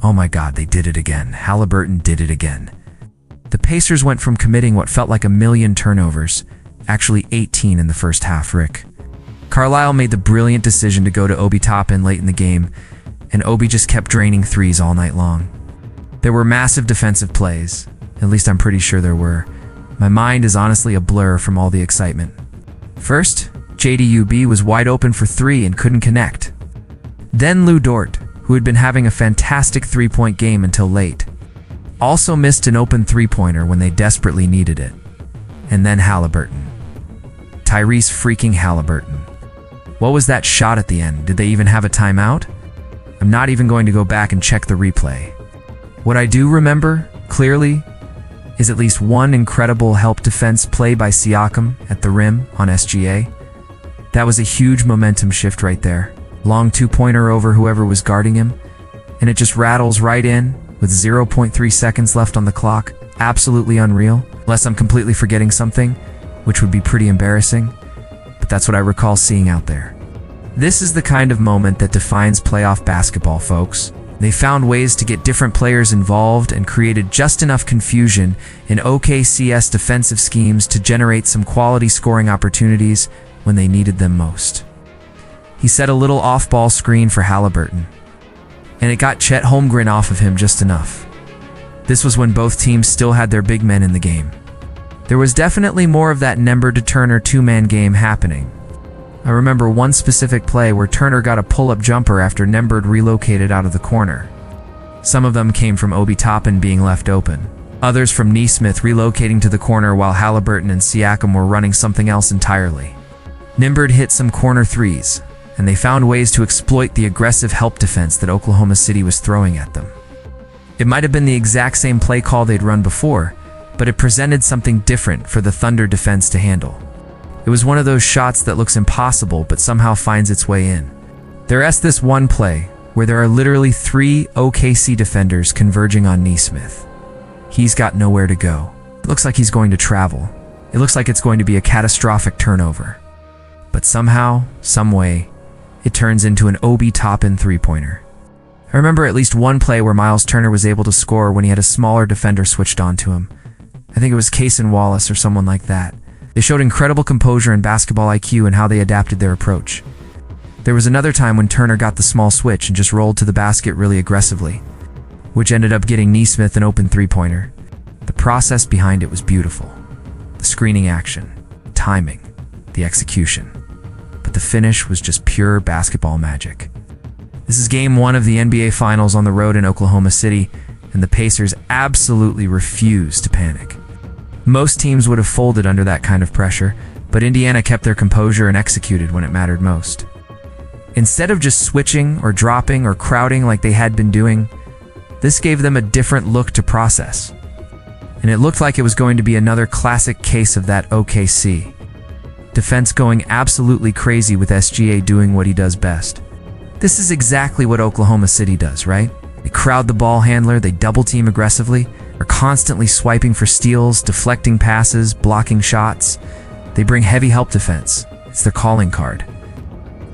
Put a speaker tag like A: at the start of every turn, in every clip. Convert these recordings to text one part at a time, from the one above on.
A: Oh my God, they did it again. Haliburton did it again. The Pacers went from committing what felt like a million turnovers, actually 18 in the first half, Rick. Carlisle made the brilliant decision to go to Obi Toppin late in the game, and Obi just kept draining threes all night long. There were massive defensive plays, at least I'm pretty sure there were. My mind is honestly a blur from all the excitement. First, JDUB was wide open for three and couldn't connect. Then Lou Dort, who had been having a fantastic three-point game until late, also missed an open three-pointer when they desperately needed it. And then Haliburton. Tyrese freaking Haliburton. What was that shot at the end? Did they even have a timeout? I'm not even going to go back and check the replay. What I do remember, clearly, is at least one incredible help defense play by Siakam at the rim on SGA. That was a huge momentum shift right there. Long two-pointer over whoever was guarding him, and it just rattles right in with 0.3 seconds left on the clock. Absolutely unreal, unless I'm completely forgetting something, which would be pretty embarrassing, but that's what I recall seeing out there. This is the kind of moment that defines playoff basketball, folks. They found ways to get different players involved and created just enough confusion in OKC's defensive schemes to generate some quality scoring opportunities when they needed them most. He set a little off-ball screen for Haliburton, and it got Chet Holmgren off of him just enough. This was when both teams still had their big men in the game. There was definitely more of that Nembhard to Turner two-man game happening. I remember one specific play where Turner got a pull-up jumper after Nembhard relocated out of the corner. Some of them came from Obi Toppin being left open. Others from Nesmith relocating to the corner while Haliburton and Siakam were running something else entirely. Nembhard hit some corner threes, and they found ways to exploit the aggressive help defense that Oklahoma City was throwing at them. It might have been the exact same play call they'd run before, but it presented something different for the Thunder defense to handle. It was one of those shots that looks impossible but somehow finds its way in. There's this one play where there are literally three OKC defenders converging on Nesmith. He's got nowhere to go. It looks like he's going to travel. It looks like it's going to be a catastrophic turnover. But somehow, someway, it turns into an Obi Toppin three-pointer. I remember at least one play where Miles Turner was able to score when he had a smaller defender switched onto him. I think it was Cason Wallace or someone like that. They showed incredible composure and basketball IQ in how they adapted their approach. There was another time when Turner got the small switch and just rolled to the basket really aggressively, which ended up getting Nesmith an open three-pointer. The process behind it was beautiful. The screening action, timing, the execution. But the finish was just pure basketball magic. This is Game 1 of the NBA Finals on the road in Oklahoma City, and the Pacers absolutely refused to panic. Most teams would have folded under that kind of pressure, but Indiana kept their composure and executed when it mattered most. Instead of just switching or dropping or crowding like they had been doing, this gave them a different look to process. And it looked like it was going to be another classic case of that OKC. Defense going absolutely crazy with SGA doing what he does best. This is exactly what Oklahoma City does, right? They crowd the ball handler, they double team aggressively, are constantly swiping for steals, deflecting passes, blocking shots. They bring heavy help defense. It's their calling card.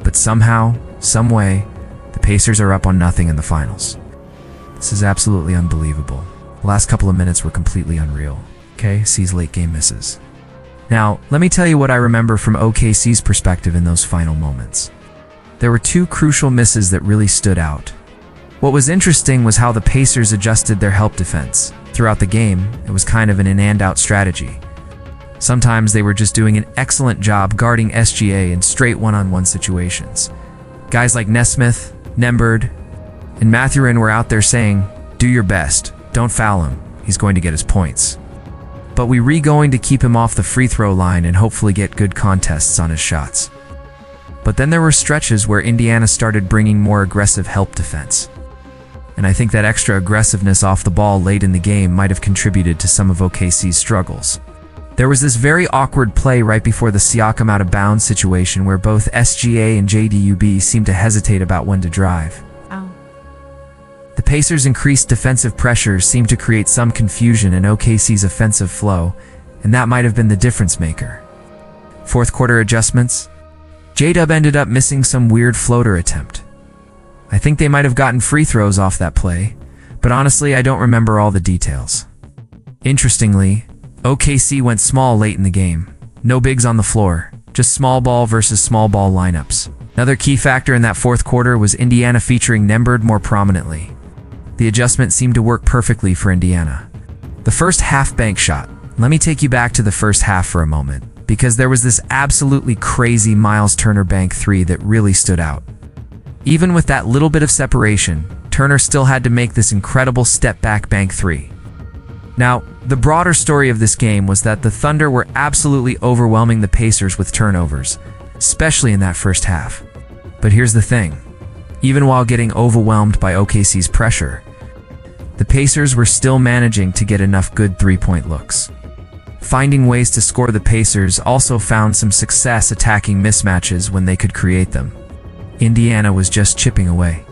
A: But somehow, someway, the Pacers are up on nothing in the finals. This is absolutely unbelievable. The last couple of minutes were completely unreal. OKC's late game misses. Now, let me tell you what I remember from OKC's perspective in those final moments. There were two crucial misses that really stood out. What was interesting was how the Pacers adjusted their help defense. Throughout the game, it was kind of an in-and-out strategy. Sometimes they were just doing an excellent job guarding SGA in straight one-on-one situations. Guys like Nesmith, Nembhard, and Mathurin were out there saying, "Do your best, don't foul him, he's going to get his points." But we're going to keep him off the free throw line and hopefully get good contests on his shots. But then there were stretches where Indiana started bringing more aggressive help defense. And I think that extra aggressiveness off the ball late in the game might have contributed to some of OKC's struggles. There was this very awkward play right before the Siakam out of bounds situation where both SGA and JDUB seemed to hesitate about when to drive. The Pacers' increased defensive pressures seemed to create some confusion in OKC's offensive flow, and that might have been the difference maker. Fourth quarter adjustments. J-Dub ended up missing some weird floater attempt. I think they might have gotten free throws off that play, But honestly, I don't remember all the details. Interestingly, OKC went small late in the game. No bigs on the floor, just small ball versus small ball lineups. Another key factor in that fourth quarter was Indiana featuring Nembhard more prominently. The adjustment seemed to work perfectly for Indiana. The first half bank shot. Let me take you back to the first half for a moment, because there was this absolutely crazy Miles Turner bank three that really stood out. Even with that little bit of separation, Turner still had to make this incredible step-back bank three. Now, the broader story of this game was that the Thunder were absolutely overwhelming the Pacers with turnovers, especially in that first half. But here's the thing. Even while getting overwhelmed by OKC's pressure, the Pacers were still managing to get enough good three-point looks. Finding ways to score, the Pacers also found some success attacking mismatches when they could create them. Indiana was just chipping away,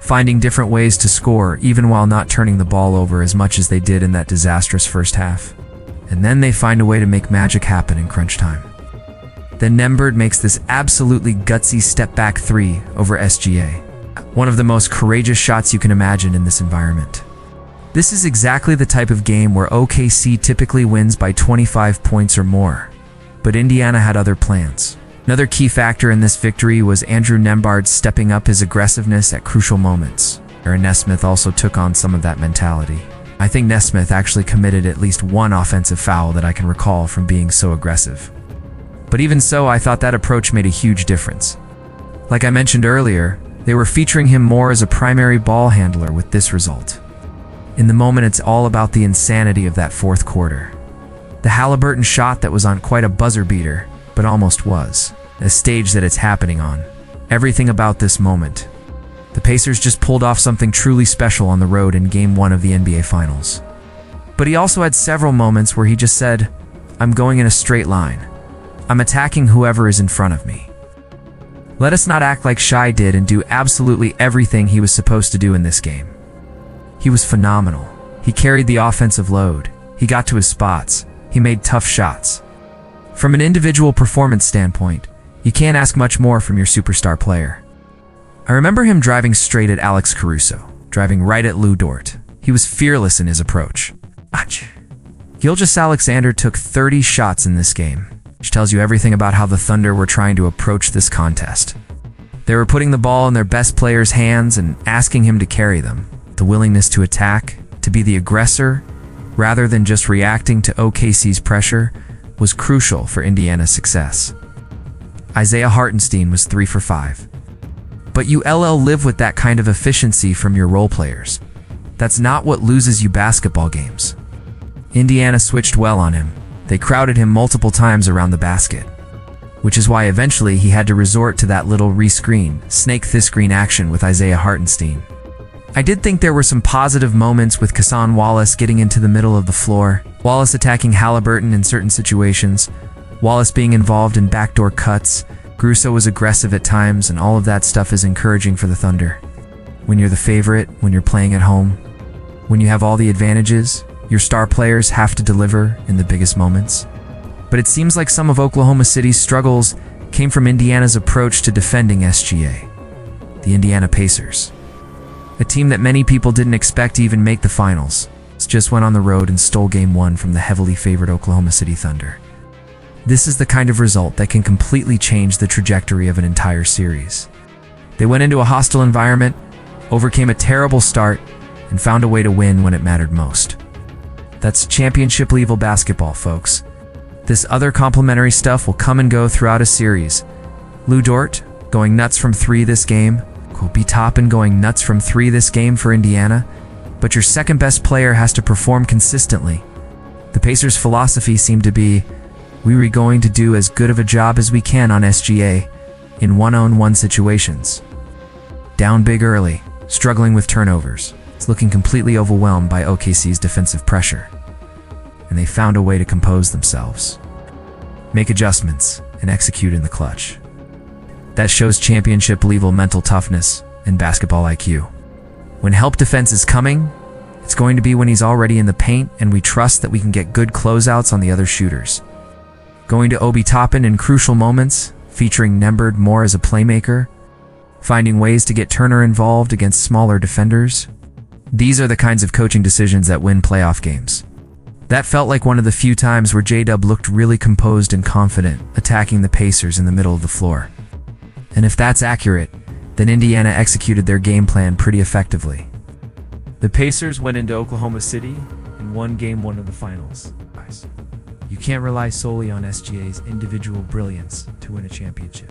A: finding different ways to score even while not turning the ball over as much as they did in that disastrous first half. And then they find a way to make magic happen in crunch time. Then Nembhard makes this absolutely gutsy step-back three over SGA, one of the most courageous shots you can imagine in this environment. This is exactly the type of game where OKC typically wins by 25 points or more, but Indiana had other plans. Another key factor in this victory was Andrew Nembhard stepping up his aggressiveness at crucial moments. Aaron Nesmith also took on some of that mentality. I think Nesmith actually committed at least one offensive foul that I can recall from being so aggressive. But even so, I thought that approach made a huge difference. Like I mentioned earlier, they were featuring him more as a primary ball handler with this result. In the moment, it's all about the insanity of that fourth quarter. The Haliburton shot that was on quite a buzzer beater, but almost was. The stage that it's happening on. Everything about this moment. The Pacers just pulled off something truly special on the road in Game 1 of the NBA Finals. But he also had several moments where he just said, "I'm going in a straight line. I'm attacking whoever is in front of me." Let us not act like Shai did and do absolutely everything he was supposed to do in this game. He was phenomenal. He carried the offensive load. He got to his spots. He made tough shots. From an individual performance standpoint, you can't ask much more from your superstar player. I remember him driving straight at Alex Caruso, driving right at Lou Dort. He was fearless in his approach. Gilgeous-Alexander took 30 shots in this game, which tells you everything about how the Thunder were trying to approach this contest. They were putting the ball in their best player's hands and asking him to carry them. The willingness to attack, to be the aggressor, rather than just reacting to OKC's pressure, was crucial for Indiana's success. Isaiah Hartenstein was 3 for 5. But you live with that kind of efficiency from your role players. That's not what loses you basketball games. Indiana switched well on him. They crowded him multiple times around the basket, which is why eventually he had to resort to that little re-screen, snake-this-screen action with Isaiah Hartenstein. I did think there were some positive moments with Cason Wallace getting into the middle of the floor, Wallace attacking Haliburton in certain situations, Wallace being involved in backdoor cuts, Caruso was aggressive at times, and all of that stuff is encouraging for the Thunder. When you're the favorite, when you're playing at home, when you have all the advantages, your star players have to deliver in the biggest moments. But it seems like some of Oklahoma City's struggles came from Indiana's approach to defending SGA, the Indiana Pacers. A team that many people didn't expect to even make the finals. Just went on the road and stole Game 1 from the heavily favored Oklahoma City Thunder. This is the kind of result that can completely change the trajectory of an entire series. They went into a hostile environment, overcame a terrible start, and found a way to win when it mattered most. That's championship level basketball, folks. This other complimentary stuff will come and go throughout a series. Lou Dort going nuts from 3 this game. Kobe Toppin going nuts from 3 this game for Indiana. But your second best player has to perform consistently. The Pacers' philosophy seemed to be, we were going to do as good of a job as we can on SGA in one-on-one situations. Down big early, struggling with turnovers. It's looking completely overwhelmed by OKC's defensive pressure. And they found a way to compose themselves, make adjustments, and execute in the clutch. That shows championship-level mental toughness and basketball IQ. When help defense is coming, it's going to be when he's already in the paint and we trust that we can get good closeouts on the other shooters. Going to Obi Toppin in crucial moments, featuring Nembhard more as a playmaker, finding ways to get Turner involved against smaller defenders. These are the kinds of coaching decisions that win playoff games. That felt like one of the few times where J-Dub looked really composed and confident, attacking the Pacers in the middle of the floor. And if that's accurate, then Indiana executed their game plan pretty effectively. The Pacers went into Oklahoma City and won Game 1 of the finals. You can't rely solely on SGA's individual brilliance to win a championship.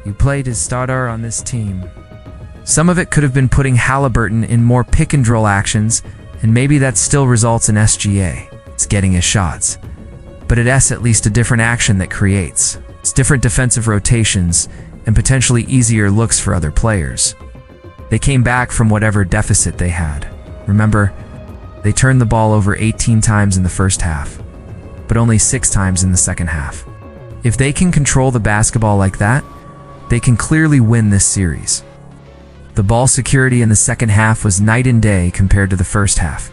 A: You played as starter on this team. Some of it could have been putting Haliburton in more pick-and-roll actions, and maybe that still results in SGA. It's getting his shots. But it's at least a different action that creates. It's different defensive rotations, and potentially easier looks for other players. They came back from whatever deficit they had. Remember, they turned the ball over 18 times in the first half, but only 6 times in the second half. If they can control the basketball like that, they can clearly win this series. The ball security in the second half was night and day compared to the first half.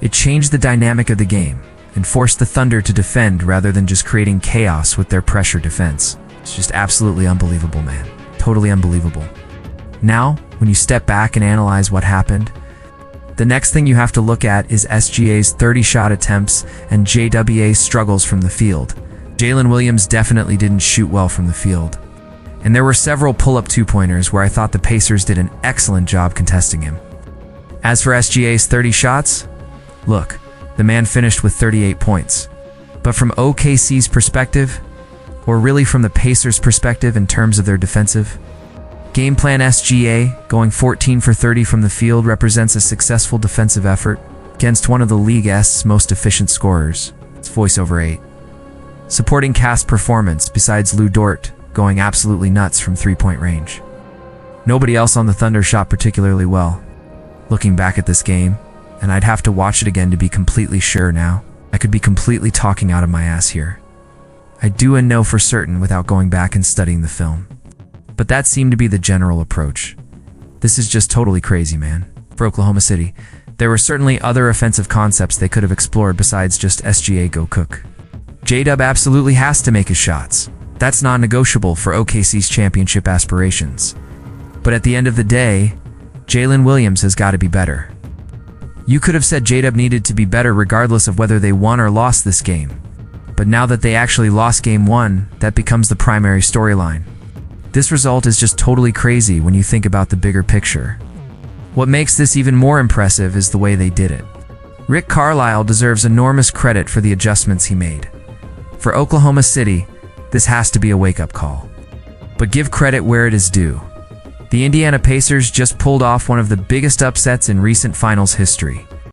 A: It changed the dynamic of the game and forced the Thunder to defend rather than just creating chaos with their pressure defense. It's just absolutely unbelievable, man. Totally unbelievable. Now, when you step back and analyze what happened, the next thing you have to look at is SGA's 30-shot attempts and JWA's struggles from the field. Jalen Williams definitely didn't shoot well from the field. And there were several pull-up two-pointers where I thought the Pacers did an excellent job contesting him. As for SGA's 30 shots, look, the man finished with 38 points. But from OKC's perspective, or really from the Pacers' perspective in terms of their defensive, game plan SGA going 14 for 30 from the field represents a successful defensive effort against one of the league's most efficient scorers. It's voice over 8. Supporting cast performance besides Lou Dort, going absolutely nuts from three-point range. Nobody else on the Thunder shot particularly well. Looking back at this game, and I'd have to watch it again to be completely sure now, I could be completely talking out of my ass here. I do and know for certain without going back and studying the film. But that seemed to be the general approach. This is just totally crazy, man. For Oklahoma City, there were certainly other offensive concepts they could have explored besides just SGA go cook. J-Dub absolutely has to make his shots. That's non-negotiable for OKC's championship aspirations. But at the end of the day, Jalen Williams has got to be better. You could have said J-Dub needed to be better regardless of whether they won or lost this game. But now that they actually lost Game 1, that becomes the primary storyline. This result is just totally crazy when you think about the bigger picture. What makes this even more impressive is the way they did it. Rick Carlisle deserves enormous credit for the adjustments he made. For Oklahoma City, this has to be a wake-up call. But give credit where it is due. The Indiana Pacers just pulled off one of the biggest upsets in recent finals history.